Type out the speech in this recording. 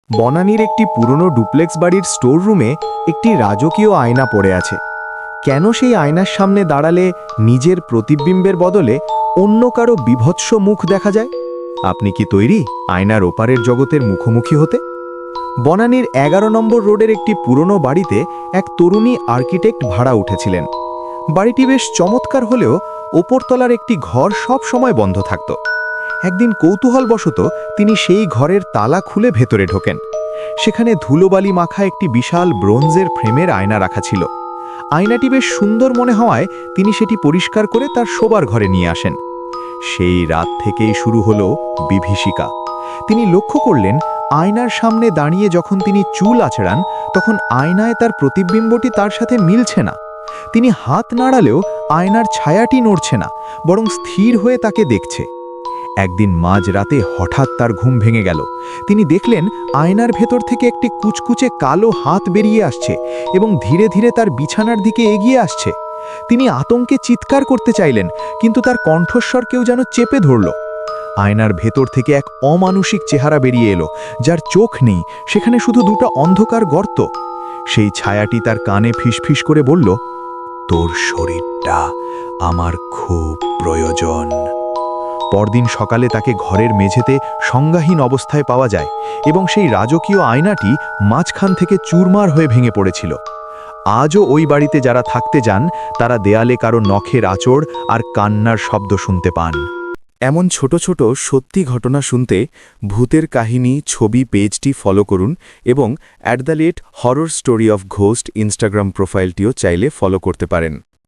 বনানীর একটি পুরনো ডুপ্লেক্স বাড়ির স্টোর রুমে একটি রাজকীয় আয়না পড়ে আছে। কেন সেই আয়নার সামনে দাঁড়ালে নিজের প্রতিবিম্বের বদলে অন্য কারো বিভৎস মুখ দেখা যায়? আপনি কি তৈরি আয়নার ওপারের জগতের মুখোমুখি হতে? বনানীর 11 নম্বর রোডের একটি পুরনো বাড়িতে এক তরুণী আর্কিটেক্ট ভাড়া উঠেছিলেন। বাড়িটি বেশ চমৎকার হলেও ওপরতলার একটি ঘর সব সময় বন্ধ থাকত। একদিন কৌতূহলবশত তিনি সেই ঘরের তালা খুলে ভেতরে ঢোকেন। সেখানে ধুলোবালি মাখা একটি বিশাল ব্রোঞ্জের ফ্রেমের আয়না রাখা ছিল। আয়নাটি বেশ সুন্দর মনে হওয়ায় তিনি সেটি পরিষ্কার করে তার শোবার ঘরে নিয়ে আসেন। সেই রাত থেকেই শুরু হলো বিভীষিকা। তিনি লক্ষ্য করলেন, আয়নার সামনে দাঁড়িয়ে যখন তিনি চুল আঁচড়ান তখন আয়নায় তার প্রতিবিম্বটি তার সাথে মিলছে না। তিনি হাত নাড়ালেও আয়নার ছায়াটি নড়ছে না, বরং স্থির হয়ে তাকে দেখছে। একদিন মাঝরাতে হঠাৎ তার ঘুম ভেঙে গেল। তিনি দেখলেন আয়নার ভেতর থেকে একটি কুচকুচে কালো হাত বেরিয়ে আসছে এবং ধীরে ধীরে তার বিছানার দিকে এগিয়ে আসছে। তিনি আতঙ্কে চিৎকার করতে চাইলেন, কিন্তু তার কণ্ঠস্বর কেউ যেন চেপে ধরল। আয়নার ভেতর থেকে এক অমানুষিক চেহারা বেরিয়ে এলো, যার চোখ নেই, সেখানে শুধু দুটো অন্ধকার গর্ত। সেই ছায়াটি তার কানে ফিসফিস করে বলল, তোর শরীরটা আমার খুব প্রয়োজন। পরদিন সকালে তাকে ঘরের মেঝেতে সংজ্ঞাহীন অবস্থায় পাওয়া যায় এবং সেই রাজকীয় আয়নাটি মাঝখান থেকে চুরমার হয়ে ভেঙে পড়েছিল। আজও ওই বাড়িতে যারা থাকতে যান তারা দেয়ালে কারো নখের আঁচড় আর কান্নার শব্দ শুনতে পান। এমন ছোট ছোট সত্যি ঘটনা শুনতে ভূতের কাহিনী ছবি পেজটি ফলো করুন এবং @horror story of ghost Instagram প্রোফাইলটিও চাইলে ফলো করতে পারেন।